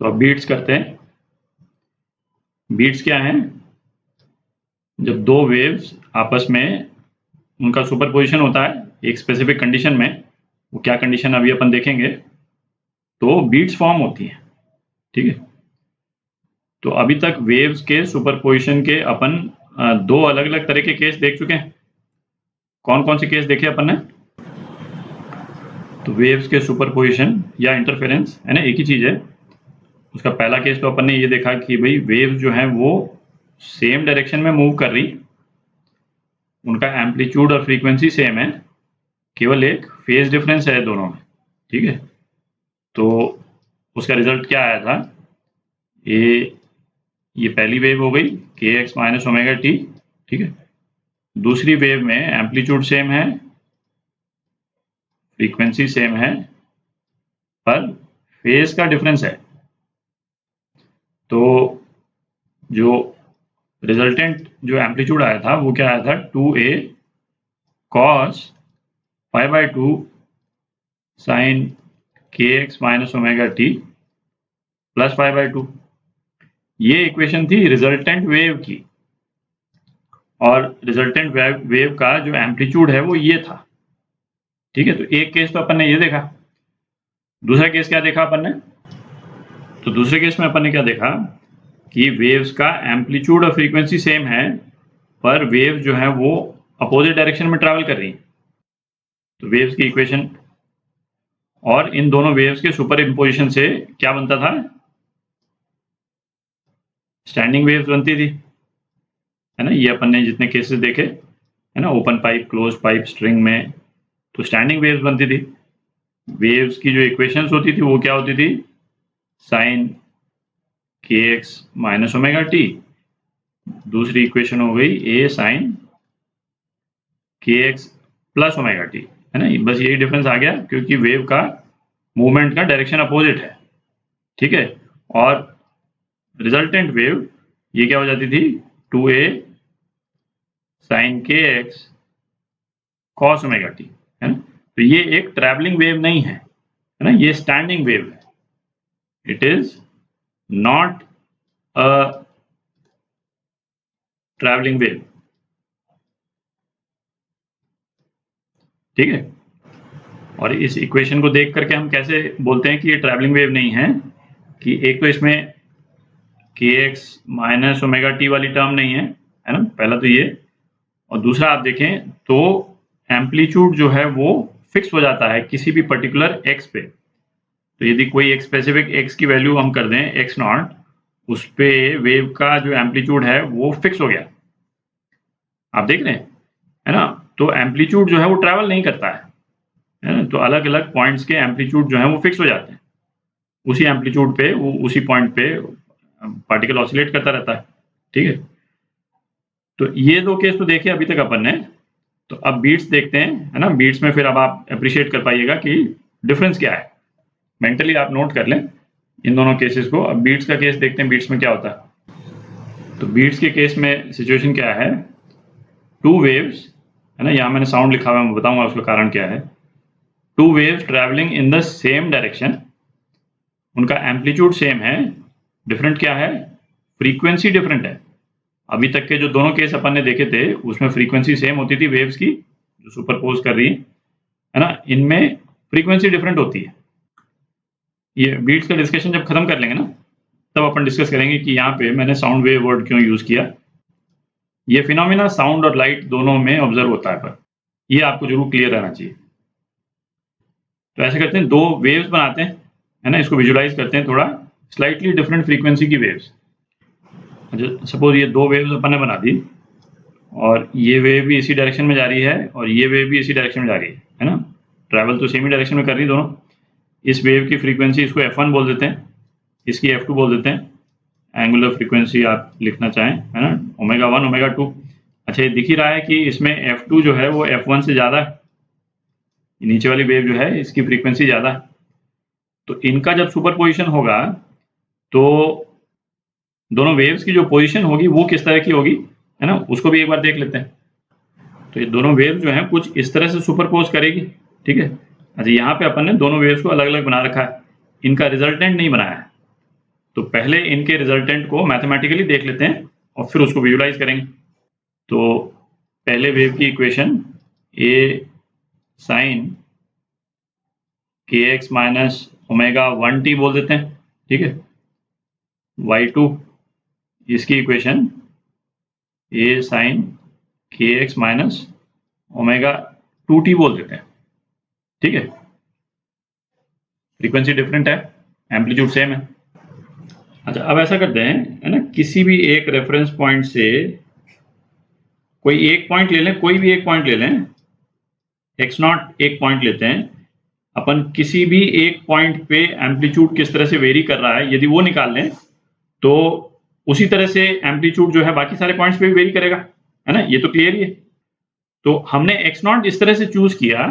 तो अब बीट्स करते हैं। बीट्स क्या हैं? जब दो वेव्स आपस में उनका सुपरपोजिशन होता है एक स्पेसिफिक कंडीशन में, वो क्या कंडीशन अभी अपन देखेंगे, तो बीट्स फॉर्म होती हैं। ठीक है, तो अभी तक वेव्स के सुपरपोजिशन के अपन दो अलग अलग तरह के केस देख चुके हैं। कौन कौन से केस देखे अपन ने? तो वेव्स के सुपरपोजिशन या इंटरफेरेंस है ना, एक ही चीज है। उसका पहला केस तो अपन ने ये देखा कि भाई वेव्स जो हैं वो सेम डायरेक्शन में मूव कर रही, उनका एम्पलीट्यूड और फ्रीक्वेंसी सेम है, केवल एक फेज डिफरेंस है दोनों में। ठीक है, तो उसका रिजल्ट क्या आया था? ये पहली वेव हो गई kx माइनस ओमेगा टी। ठीक है, दूसरी वेव में एम्पलीट्यूड सेम है, फ्रीक्वेंसी सेम है, पर फेज का डिफरेंस है। तो जो रिजल्टेंट जो एम्पलीट्यूड आया था वो क्या आया था? 2a cos π/2 sin kx minus omega t plus π/2। ये इक्वेशन थी रिजल्टेंट वेव की, और रिजल्टेंट वेव का जो एम्पलीट्यूड है वो ये था। ठीक है, तो एक केस तो अपन ने ये देखा। दूसरा केस क्या देखा अपन ने? तो दूसरे केस में अपन ने क्या देखा कि वेव्स का एम्पलीट्यूड और फ्रीक्वेंसी सेम है, पर वेव जो है वो अपोजिट डायरेक्शन में ट्रैवल कर रही है। तो वेव्स की इक्वेशन और इन दोनों वेव्स के सुपर इम्पोजिशन से क्या बनता था? स्टैंडिंग वेव्स बनती थी, है ना। ये अपन ने जितने केसेस देखे है ना, open pipe, close pipe, string में, तो स्टैंडिंग वेव्स बनती थी। वेव्स की जो इक्वेशंस होती थी वो क्या होती थी? Sine kx minus omega t, दूसरी इक्वेशन हो गई a sine kx plus omega t, है ना। बस यही डिफरेंस आ गया क्योंकि वेव का मूवमेंट का डायरेक्शन अपोजिट है। ठीक है, और रिजल्टेंट वेव ये क्या हो जाती थी? 2a sine kx cos omega t, है ना। तो ये एक ट्रैवलिंग वेव नहीं है, है ना, ये स्टैंडिंग वेव है। It is not a travelling wave. ठीक है, और इस इक्वेशन को देख करके हम कैसे बोलते हैं कि ये ट्रैवलिंग वेव नहीं है? कि एक तो इसमें kx माइनस ओमेगा टी वाली टर्म नहीं है, है ना, पहला तो ये। और दूसरा आप देखें तो एम्पलीट्यूड जो है वो फिक्स हो जाता है किसी भी पर्टिकुलर x पे। तो यदि कोई एक स्पेसिफिक x की वैल्यू हम कर दें x0, उस पे वेव का जो एम्पलीट्यूड है वो फिक्स हो गया। आप देख रहे हैं, है ना। तो एम्पलीट्यूड जो है वो ट्रैवल नहीं करता है ना। तो अलग अलग पॉइंट्स के एम्पलीट्यूड जो है वो फिक्स हो जाते हैं, उसी एम्पलीट्यूड पे वो उसी पॉइंट पे पार्टिकल ऑसिलेट करता रहता है। ठीक है, तो ये दो केस तो देखे अभी तक अपन ने। तो अब बीट्स देखते हैं, है ना। बीट्स में फिर अब आप अप्रिशिएट कर पाइएगा कि डिफरेंस क्या है। मेंटली आप नोट कर लें इन दोनों केसेस को। अब बीट्स का केस देखते हैं, बीट्स में क्या होता है। तो बीट्स के केस में सिचुएशन क्या है? टू वेव्स, है ना, यहाँ मैंने साउंड लिखा हुआ है, मैं बताऊंगा उसका कारण क्या है। Two waves travelling in the same direction, उनका एम्पलीट्यूड सेम है, डिफरेंट क्या है? फ्रीक्वेंसी डिफरेंट है। अभी तक के जो दोनों केस अपन ने देखे थे उसमें फ्रीक्वेंसी सेम होती थी वेव्स की जो सुपरपोज कर रही है ना, इनमें फ्रीक्वेंसी डिफरेंट होती है। ये बीट्स का डिस्कशन जब खत्म कर लेंगे ना, तब अपन डिस्कस करेंगे कि यहाँ पे मैंने साउंड वेव वर्ड क्यों यूज किया। ये फिनोमिना साउंड और लाइट दोनों में ऑब्जर्व होता है, पर ये आपको जरूर क्लियर रहना चाहिए। तो ऐसे करते हैं, दो वेव्स बनाते हैं, है ना, इसको विजुलाइज करते हैं थोड़ा। स्लाइटली डिफरेंट फ्रीक्वेंसी की वेव्स, सपोज ये दो वेव्स अपन ने बना दी, और ये वेव भी इसी डायरेक्शन में जा रही है और ये वेव भी इसी डायरेक्शन में जा रही है ना। ट्रैवल तो सेम ही डायरेक्शन में कर रही है दोनों। इस वेव की फ्रीक्वेंसी इसको f1 बोल देते हैं, इसकी f2 बोल देते हैं। एंगुलर फ्रीक्वेंसी आप लिखना चाहें, है ना, ओमेगा 1 ओमेगा 2। अच्छा, ये दिख ही रहा है कि इसमें f2 जो है वो f1 से ज़्यादा है, नीचे वाली वेव जो है इसकी फ्रीक्वेंसी ज़्यादा है। तो इनका जब सुपरपोजिशन होगा तो दोनों वेव्स की जो पोजीशन होगी वो किस तरह की होगी, है ना, उसको भी एक बार देख लेते हैं। तो ये दोनों वेव्स जो हैं कुछ इस तरह से सुपरपोज करेगी। ठीक है, अच्छा, यहाँ पे अपन ने दोनों वेव्स को अलग अलग बना रखा है, इनका रिजल्टेंट नहीं बनाया है। तो पहले इनके रिजल्टेंट को मैथमेटिकली देख लेते हैं और फिर उसको विजुलाइज करेंगे। तो पहले वेव की इक्वेशन ए साइन के एक्स माइनस ओमेगा 1t बोल देते हैं, ठीक है। y2 इसकी इक्वेशन ए साइन के एक्स माइनस ओमेगा 2t बोल देते हैं, ठीक है। फ्रीक्वेंसी डिफरेंट है, एम्पलीट्यूड सेम है। अच्छा, अब ऐसा करते हैं, है ना, किसी भी एक रेफरेंस पॉइंट से कोई एक पॉइंट ले लें, कोई भी एक पॉइंट ले लें, x0 एक पॉइंट लेते हैं अपन। किसी भी एक पॉइंट पे एम्पलीट्यूड किस तरह से वेरी कर रहा है, यदि वो निकाल लें तो उसी तरह से एम्पलीट्यूड जो है बाकी सारे पॉइंट्स पे भी वेरी करेगा, है ना, ये तो क्लियर ही है। तो हमने x0 इस तरह से चूज किया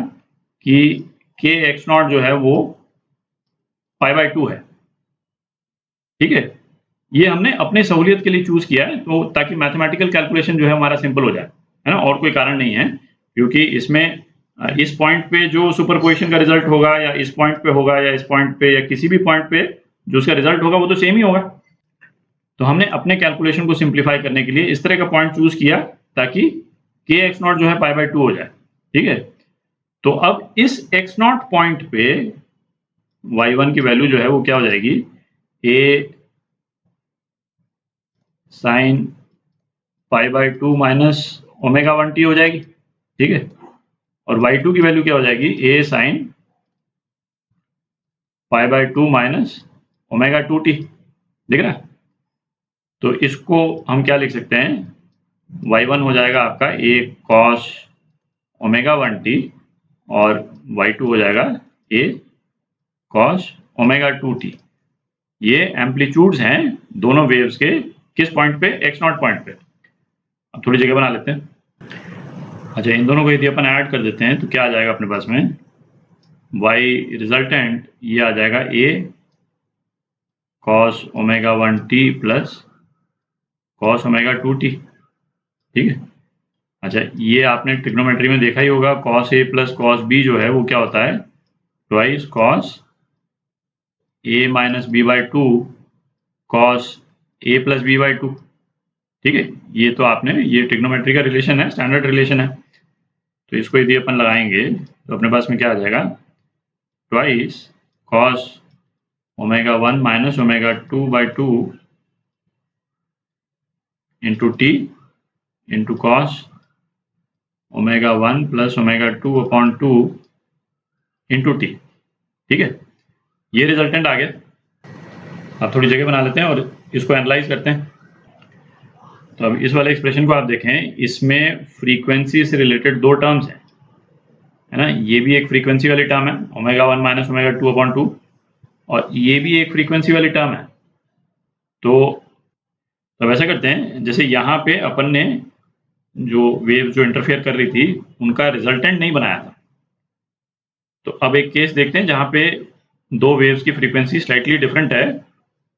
कि k x0 जो है वो π/2 है, ठीक है। ये हमने अपने सहूलियत के लिए चूज किया है, तो ताकि मैथमेटिकल कैलकुलेशन जो है हमारा सिंपल हो जाए, है ना, और कोई कारण नहीं है। क्योंकि इसमें इस पॉइंट पे जो सुपरपोजिशन का रिजल्ट होगा या इस पॉइंट पे होगा या इस पॉइंट पे या किसी भी पॉइंट पे जो उसका रिजल्ट होगा वो तो सेम ही होगा। तो हमने अपने कैलकुलेशन को सिंप्लीफाई करने के लिए इस तरह का पॉइंट चूज किया ताकि k x0 जो है π/2 हो जाए, ठीक है। तो अब इस x0 पॉइंट पे y1 की वैल्यू जो है वो क्या हो जाएगी, a sign π/2 minus omega 1t हो जाएगी, ठीक है। और y2 की वैल्यू क्या हो जाएगी, a sign π/2 minus omega 2t, दिख रहा है। तो इसको हम क्या लिख सकते हैं, y1 हो जाएगा आपका a cos ओमेगा 1t और y2 हो जाएगा a cos ओमेगा 2t। ये एम्पलीट्यूड्स हैं दोनों वेव्स के, किस पॉइंट पे, x0 पॉइंट पे। अब थोड़ी जगह बना लेते हैं। अच्छा, इन दोनों को यदि अपन ऐड कर देते हैं तो क्या आ जाएगा अपने पास में, y रिजल्टेंट ये आ जाएगा a cos omega 1t plus cos omega 2t, ठीक है। अच्छा, ये आपने ट्रिग्नोमेट्री में देखा ही होगा, cos a plus cos b जो है वो क्या होता है, twice cos a minus b/2 cos a plus b/2, ठीक है। ये तो आपने, ये ट्रिग्नोमेट्री का रिलेशन है, स्टैंडर्ड रिलेशन है। तो इसको यदि अपन लगाएंगे तो अपने पास में क्या आ जाएगा, twice cos omega 1 minus omega 2/2 into T into cos omega 1 plus omega 2/2 into T, ठीक है। ये रिजल्टेंट आ गया। अब थोड़ी जगह बना लेते हैं और इसको एनालाइज करते हैं। तो अब इस वाले एक्सप्रेशन को आप देखें, इसमें फ्रीक्वेंसी से रिलेटेड दो टर्म्स हैं, है ना। ये भी एक फ्रीक्वेंसी वाली टर्म है ओमेगा 1 माइनस ओमेगा 2/2 और ये भी एक फ्रीक्वेंसी वाली टर्म है। तो अब ऐसा करते हैं, जैसे यहाँ पे अपन ने जो वेव जो इंटरफेयर कर रही थी उनका रिजल्टेंट नहीं बनाया था। तो अब एक केस देखते हैं जहाँ पे दो वेव्स की फ्रीक्वेंसी स्लाइटली डिफरेंट है,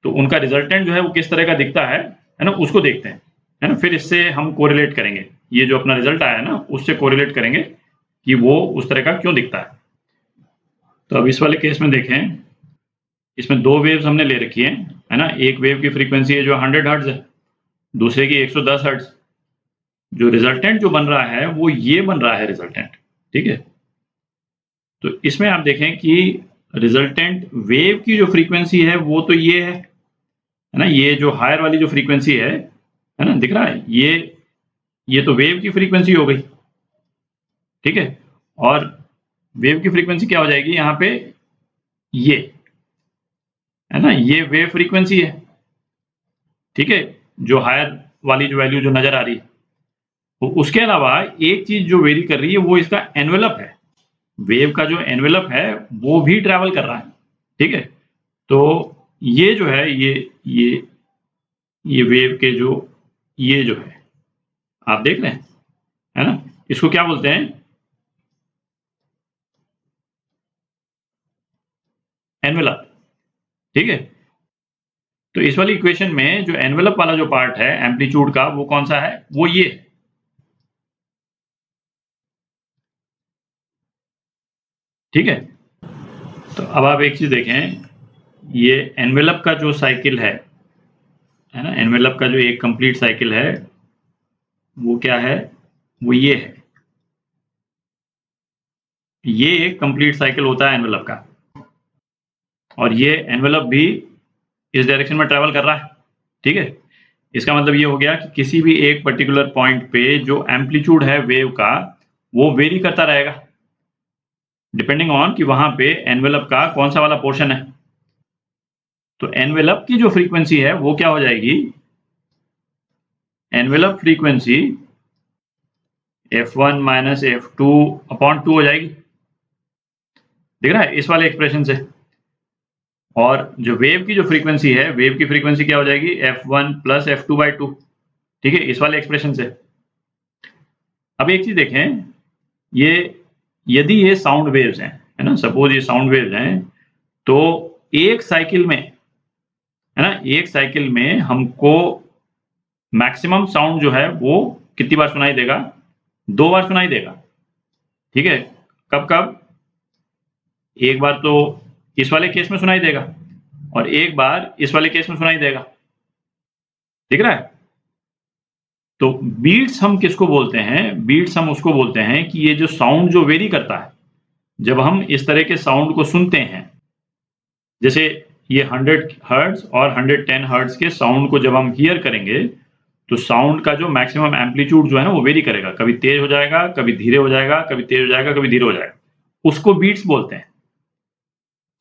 तो उनका रिजल्टेंट जो है वो किस तरह का दिखता है ना, उसको देखते हैं, है ना। फिर इससे हम कोरिलेट करेंगे, ये जो अपना रिजल्ट आया है ना उससे कोरिलेट करेंगे कि वो उस तरह का क्यों दिखता है। तो अब इस वाले केस में देखें, इसमें दो वेव्स हमने ले रखी है ना। एक वेव की फ्रीक्वेंसी है जो 100 हर्ट्ज है, दूसरे की 110 हर्ट्ज। जो रिजल्टेंट जो बन रहा है वो ये बन रहा है रिजल्टेंट, ठीक है। तो इसमें आप देखें कि रिजल्टेंट वेव की जो फ्रीक्वेंसी है वो तो ये है ना, ये जो हायर वाली जो फ्रीक्वेंसी है ना, दिख रहा है, ये तो वेव की फ्रीक्वेंसी हो गई, ठीक है। और वेव की फ्रीक्वेंसी क्या हो जाएगी यहाँ पे, ये है ना, ये वेव फ्रीक्वेंसी है, ठीक है, जो हायर वाली जो वैल्यू जो नजर आ रही है। तो उसके अलावा एक चीज जो वेरी कर रही है वो इसका एनवेलप है, वेव का जो एनवेलप है वो भी ट्रैवल कर रहा है, ठीक है। तो ये जो है, ये वेव के जो, ये जो है आप देख रहे हैं, है ना, इसको क्या बोलते हैं, एनवेलप, ठीक है। तो इस वाली इक्वेशन में जो एनवेलप वाला जो पार्ट है एम्पलीट्यूड का, वो कौन सा है, वो ये, ठीक है। तो अब आप एक चीज देखें, ये एनवेलप का जो साइकिल है ना, एनवेलप का जो एक कंप्लीट साइकिल है वो क्या है, वो ये है, ये एक कंप्लीट साइकिल होता है एनवेलप का, और ये एनवेलप भी इस डायरेक्शन में ट्रेवल कर रहा है, ठीक है। इसका मतलब ये हो गया कि किसी भी एक पर्टिकुलर पॉइंट पे जो एम्पलीट्यूड है वेव का वो वेरी करता रहेगा डिपेंडिंग ऑन कि वहां पे एनवेलप का कौन सा वाला पोर्शन है। तो एनवेलप की जो फ्रीक्वेंसी है वो क्या हो जाएगी, envelope frequency f1 minus f2 upon 2 हो जाएगी, दिख रहा है इस वाले एक्सप्रेशन से। और जो वेव की जो फ्रीक्वेंसी है, वेव की फ्रीक्वेंसी क्या हो जाएगी, f1 प्लस f2 बाई 2, ठीक है, इस वाले एक्सप्रेशन से। अब एक चीज देखें, ये यदि ये साउंड वेव्स हैं, है ना, सपोज ये साउंड वेव्स हैं, तो एक साइकिल में, है ना, एक साइकिल में हमको मैक्सिमम साउंड जो है वो कितनी बार सुनाई देगा, 2 बार सुनाई देगा, ठीक है। कब कब, एक बार तो इस वाले केस में सुनाई देगा और एक बार इस वाले केस में सुनाई देगा, दिख रहा है। तो बीट्स हम किसको बोलते हैं, बीट्स हम उसको बोलते हैं कि ये जो साउंड जो वेरी करता है, जब हम इस तरह के साउंड को सुनते हैं, जैसे ये 100 हर्ट्ज और 110 हर्ट्ज के साउंड को जब हम हियर करेंगे, तो साउंड का जो मैक्सिमम एम्पलीट्यूड जो है ना वो वेरी करेगा, कभी तेज हो जाएगा, कभी धीरे हो जाएगा, कभी तेज हो जाएगा, कभी धीरे हो जाएगा, उसको बीट्स बोलते हैं।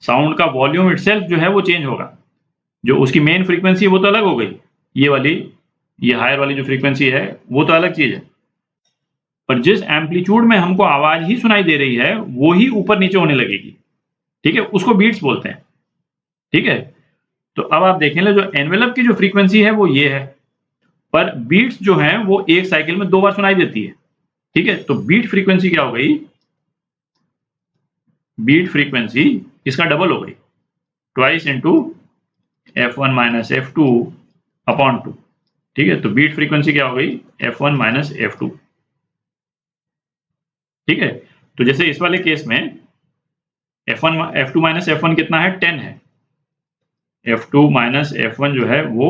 साउंड का वॉल्यूम इटसेल्फ जो है वो चेंज होगा, जो उसकी मेन फ्रीक्वेंसी है वो तो अलग हो गई, ये वाली, ये हायर वाली जो फ्रीक्वेंसी है वो तो अलग चीज है, पर जिस एम्पलीट्यूड में हमको आवाज ही सुनाई दे रही है वो ही ऊपर नीचे होने लगेगी, ठीक है, उसको बीट्स बोलते हैं, ठीक है। तो अब आप देखें, जो एनवेलप की जो फ्रीक्वेंसी है वो ये है, पर बीट्स जो हैं वो एक साइकिल में 2 बार सुनाई देती है, ठीक है। तो बीट फ्रीक्वेंसी क्या हो गई, बीट फ्रीक्वेंसी इसका डबल हो गई, twice into f1 minus f2 upon 2, ठीक है। तो बीट फ्रीक्वेंसी क्या हो गई, f1 माइनस f2, ठीक है। तो जैसे इस वाले केस में f1 f2 माइनस f1 कितना है, 10 है, f2 माइनस f1 जो है वो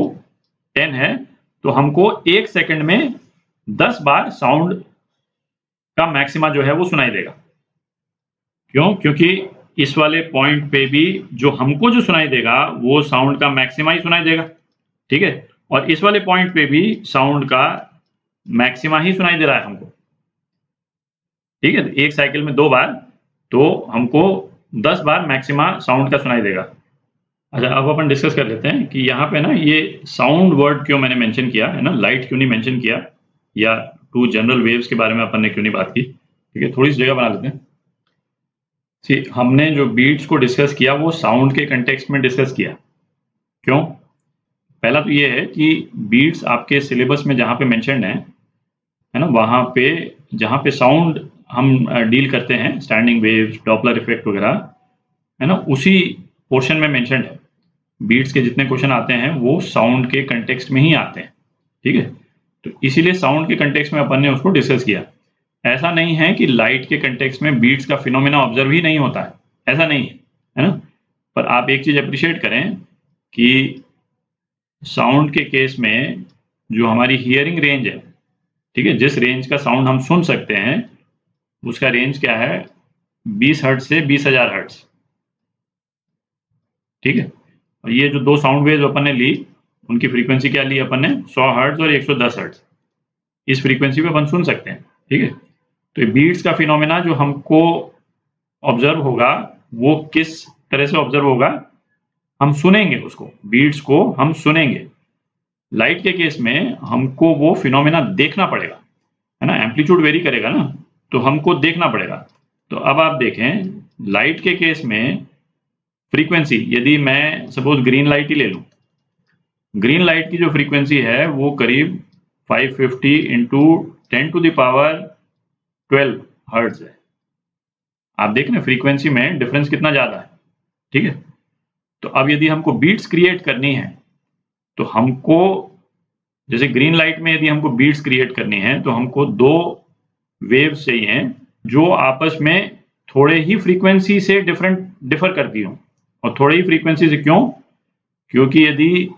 10 है, तो हमको एक सेकंड में 10 बार साउंड का मैक्सिमा जो है वो सुनाई देगा। क्यों, क्योंकि इस वाले पॉइंट पे भी जो हमको जो सुनाई देगा वो साउंड का मैक्सिमा ही सुनाई देगा, ठीक है, और इस वाले पॉइंट पे भी साउंड का मैक्सिमा ही सुनाई दे रहा है हमको, ठीक है। एक साइकिल में 2 बार, तो हमको 10 बार मैक्सिमा साउंड का सुनाई देगा। अच्छा, अब अपन डिस्कस कर लेते हैं कि यहाँ पे ना ये साउंड वर्ड क्यों मैंने मेंशन किया है ना, लाइट क्यों नहीं मेंशन किया, या 2 जनरल वेव्स के बारे में अपन ने क्यों नहीं बात की, ठीक है, थोड़ी सी जगह बना लेते हैं। हमने जो बीट्स को डिस्कस किया वो साउंड के कंटेक्स्ट में डिस्कस किया, क्यों, पहला तो ये है कि बीट्स आपके सिलेबस में जहाँ पे मेंशन्ड है ना, वहाँ पे जहाँ पे साउंड हम डील करते हैं, स्टैंडिंग वेव्स, डॉपलर इफेक्ट वगैरह, है ना, उसी पोर्शन में मेंशन्ड है। बीट्स के जितने क्वेश्चन आते हैं वो साउंड के कंटेक्स्ट में ही आते हैं, ठीक है। तो इसीलिए साउंड के कंटेक्स्ट में अपन ने उसको डिस्कस किया। ऐसा नहीं है कि लाइट के कंटेक्स्ट में बीट्स का फिनोमेना ऑब्जर्व ही नहीं होता है, ऐसा नहीं है ना। पर आप एक चीज अप्रिशिएट करें कि साउंड के केस में जो हमारी हियरिंग रेंज है, ठीक है, जिस रेंज का साउंड हम सुन सकते हैं उसका रेंज क्या है, 20 हर्ट्ज से 20,000 हर्ट्ज, ठीक है। और ये जो 2 साउंड वेव्स अपन ने ली उनकी फ्रीक्वेंसी क्या ली अपन ने, 100 हर्ट्ज और 110 हर्ट्ज, इस फ्रीक्वेंसी पे अपन सुन सकते हैं, ठीक है। तो ये बीट्स का फिनोमेना जो हमको ऑब्जर्व होगा वो किस तरह से ऑब्जर्व होगा, हम सुनेंगे उसको, बीट्स को हम सुनेंगे। लाइट के केस में हमको वो फिनोमेना देखना पड़ेगा, है ना, एम्पलीट्यूड वेरी करेगा ना, तो हमको देखना पड़ेगा। तो अब आप देखें, लाइट के केस में फ्रीक्वेंसी, यदि मैं सपोज ग्रीन लाइट ही ले लूं, ग्रीन लाइट की जो फ्रीक्वेंसी है वो करीब 550 into 10 to the power 12 hertz है। आप देख रहे हैं फ्रीक्वेंसी में डिफरेंस कितना ज्यादा है, ठीक है। तो अब यदि हमको बीट्स क्रिएट करनी है तो हमको, जैसे ग्रीन लाइट में यदि हमको बीट्स क्रिएट करनी है तो हमको 2 वेव्स चाहिए जो आपस में थोड़े ही फ्रीक्वेंसी से डिफर करती हो, और थोड़ी ही फ्रीक्वेंसी से क्यों? क्योंकि यदि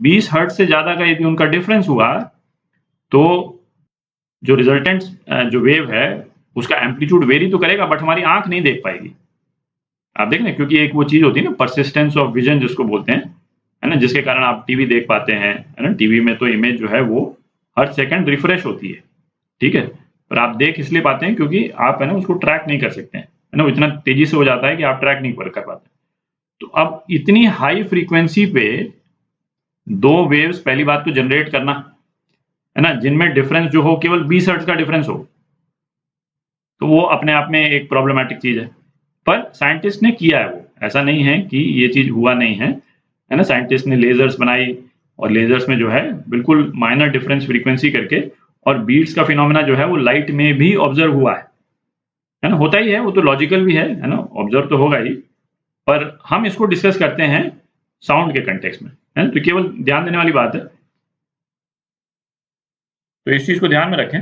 20 हर्ट्ज से ज़्यादा का यदि उनका डिफरेंस हुआ तो जो रिजल्टेंट जो वेव है उसका एम्पलीट्यूड वेरी तो करेगा बट हमारी आंख नहीं देख पाएगी। आप देख रहे हैं, क्योंकि एक वो चीज होती है ना, परसिस्टेंस ऑफ विजन जिसको बोलते हैं, है ना, जिसके कारण आप टीवी देख पाते हैं, है ना। टीवी में तो इमेज जो है वो हर सेकंड रिफ्रेश होती है, ठीक है, पर आप देख इसलिए पाते हैं क्योंकि आप, है ना, उसको ट्रैक नहीं कर सकते हैं, है ना, वो इतना तेजी से हो जाता है कि आप ट्रैक नहीं कर पाते। तो अब इतनी हाई फ्रीक्वेंसी पे दो वेव्स पहली बात तो जनरेट करना, है ना, जिनमें डिफरेंस जो हो केवल 20 हर्ट्ज का डिफरेंस हो, तो वो अपने आप में एक प्रॉब्लमैटिक चीज है। पर साइंटिस्ट ने किया है, वो ऐसा नहीं है कि ये चीज हुआ नहीं है, है ना। साइंटिस्ट ने लेजर्स बनाई और लेजर्स में जो है बिल्कुल माइनर डिफरेंस फ्रीक्वेंसी करके, और बीट्स का फिनोमेना जो है वो लाइट में भी ऑब्जर्व हुआ है ना, होता ही है, वो तो लॉजिकल भी है ना, ऑब्जर्व तो होगा ही। पर हम इसको डिस्कस करते हैं साउंड के कंटेक्स्ट में, है ना, तो केवल ध्यान देने वाली बात है, तो इस चीज को ध्यान में रखें।